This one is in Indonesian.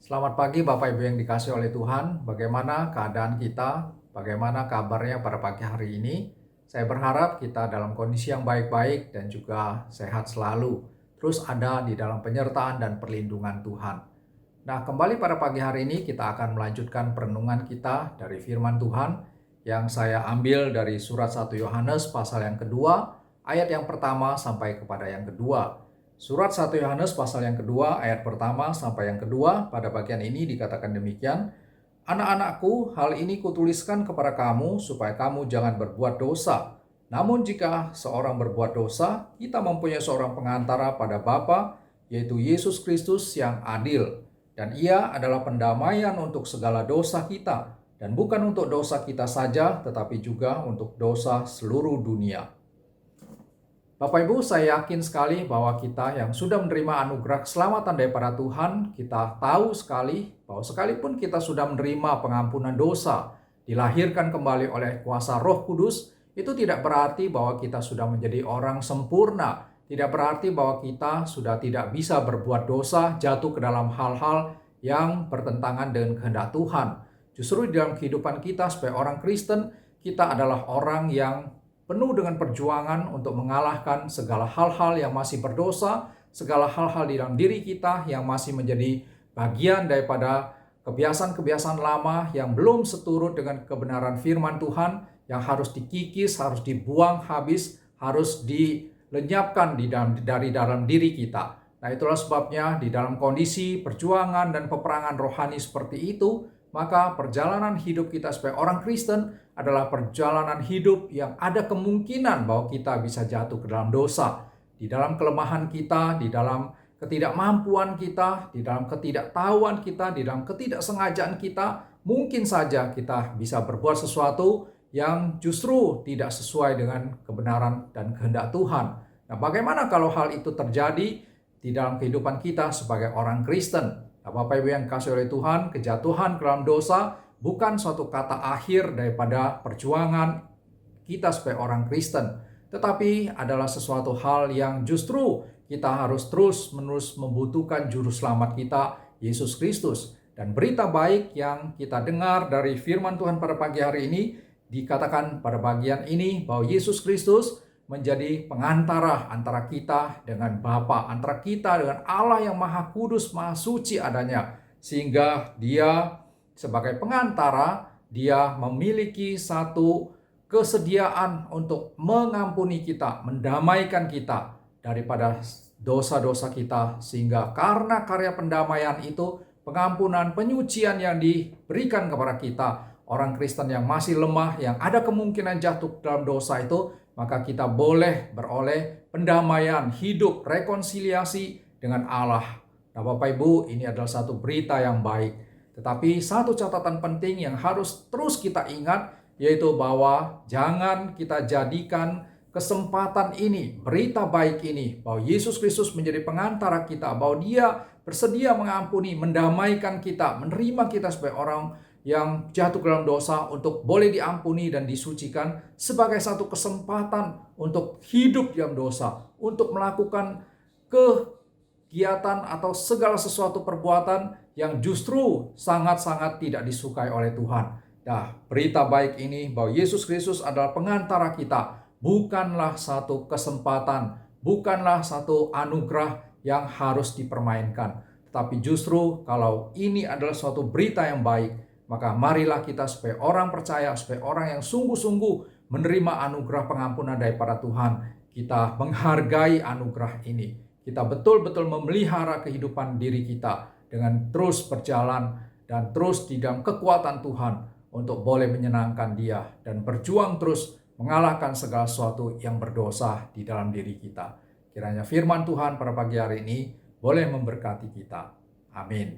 Selamat pagi Bapak Ibu yang dikasihi oleh Tuhan. Bagaimana keadaan kita? Bagaimana kabarnya pada pagi hari ini? Saya berharap kita dalam kondisi yang baik-baik dan juga sehat selalu. Terus ada di dalam penyertaan dan perlindungan Tuhan. Nah, kembali pada pagi hari ini kita akan melanjutkan perenungan kita dari firman Tuhan yang saya ambil dari surat 1 Yohanes pasal yang kedua, ayat yang pertama sampai kepada yang kedua. Surat 1 Yohanes pasal yang kedua, ayat pertama sampai yang kedua, pada bagian ini dikatakan demikian, "Anak-anakku, hal ini kutuliskan kepada kamu supaya kamu jangan berbuat dosa. Namun jika seorang berbuat dosa, kita mempunyai seorang pengantara pada Bapa, yaitu Yesus Kristus yang adil. Dan ia adalah pendamaian untuk segala dosa kita, dan bukan untuk dosa kita saja, tetapi juga untuk dosa seluruh dunia." Bapak Ibu, saya yakin sekali bahwa kita yang sudah menerima anugerah keselamatan daripada Tuhan, kita tahu sekali bahwa sekalipun kita sudah menerima pengampunan dosa, dilahirkan kembali oleh kuasa Roh Kudus, itu tidak berarti bahwa kita sudah menjadi orang sempurna, tidak berarti bahwa kita sudah tidak bisa berbuat dosa, jatuh ke dalam hal-hal yang bertentangan dengan kehendak Tuhan. Justru di dalam kehidupan kita sebagai orang Kristen, kita adalah orang yang penuh dengan perjuangan untuk mengalahkan segala hal-hal yang masih berdosa, segala hal-hal di dalam diri kita yang masih menjadi bagian daripada kebiasaan-kebiasaan lama yang belum seturut dengan kebenaran firman Tuhan, yang harus dikikis, harus dibuang habis, harus dilenyapkan dari dalam diri kita. Nah, itulah sebabnya di dalam kondisi perjuangan dan peperangan rohani seperti itu, maka perjalanan hidup kita sebagai orang Kristen adalah perjalanan hidup yang ada kemungkinan bahwa kita bisa jatuh ke dalam dosa. Di dalam kelemahan kita, di dalam ketidakmampuan kita, di dalam ketidaktahuan kita, di dalam ketidaksengajaan kita, mungkin saja kita bisa berbuat sesuatu yang justru tidak sesuai dengan kebenaran dan kehendak Tuhan. Nah, bagaimana kalau hal itu terjadi di dalam kehidupan kita sebagai orang Kristen? Nah, Bapak Ibu yang dikasihi oleh Tuhan, kejatuhan ke dalam dosa bukan suatu kata akhir daripada perjuangan kita sebagai orang Kristen, tetapi adalah sesuatu hal yang justru kita harus terus-menerus membutuhkan juru selamat kita, Yesus Kristus. Dan berita baik yang kita dengar dari firman Tuhan pada pagi hari ini, dikatakan pada bagian ini bahwa Yesus Kristus menjadi pengantara antara kita dengan Bapa, antara kita dengan Allah yang Maha Kudus, Maha Suci adanya, sehingga Dia sebagai pengantara, Dia memiliki satu kesediaan untuk mengampuni kita, mendamaikan kita daripada dosa-dosa kita, sehingga karena karya pendamaian itu, pengampunan, penyucian yang diberikan kepada kita, orang Kristen yang masih lemah, yang ada kemungkinan jatuh dalam dosa itu, maka kita boleh beroleh pendamaian, hidup, rekonsiliasi dengan Allah. Nah, Bapak Ibu, ini adalah satu berita yang baik. Tetapi satu catatan penting yang harus terus kita ingat, yaitu bahwa jangan kita jadikan kesempatan ini, berita baik ini, bahwa Yesus Kristus menjadi pengantara kita, bahwa Dia bersedia mengampuni, mendamaikan kita, menerima kita sebagai orang yang jatuh ke dalam dosa untuk boleh diampuni dan disucikan sebagai satu kesempatan untuk hidup dalam dosa, untuk melakukan kegiatan atau segala sesuatu perbuatan yang justru sangat-sangat tidak disukai oleh Tuhan. Nah, berita baik ini bahwa Yesus Kristus adalah pengantara kita, bukanlah satu kesempatan, bukanlah satu anugerah yang harus dipermainkan. Tetapi justru kalau ini adalah suatu berita yang baik, maka marilah kita sebagai orang percaya, sebagai orang yang sungguh-sungguh menerima anugerah pengampunan daripada Tuhan, kita menghargai anugerah ini. Kita betul-betul memelihara kehidupan diri kita dengan terus berjalan dan terus di dalam kekuatan Tuhan untuk boleh menyenangkan Dia dan berjuang terus mengalahkan segala sesuatu yang berdosa di dalam diri kita. Kiranya firman Tuhan pada pagi hari ini boleh memberkati kita. Amin.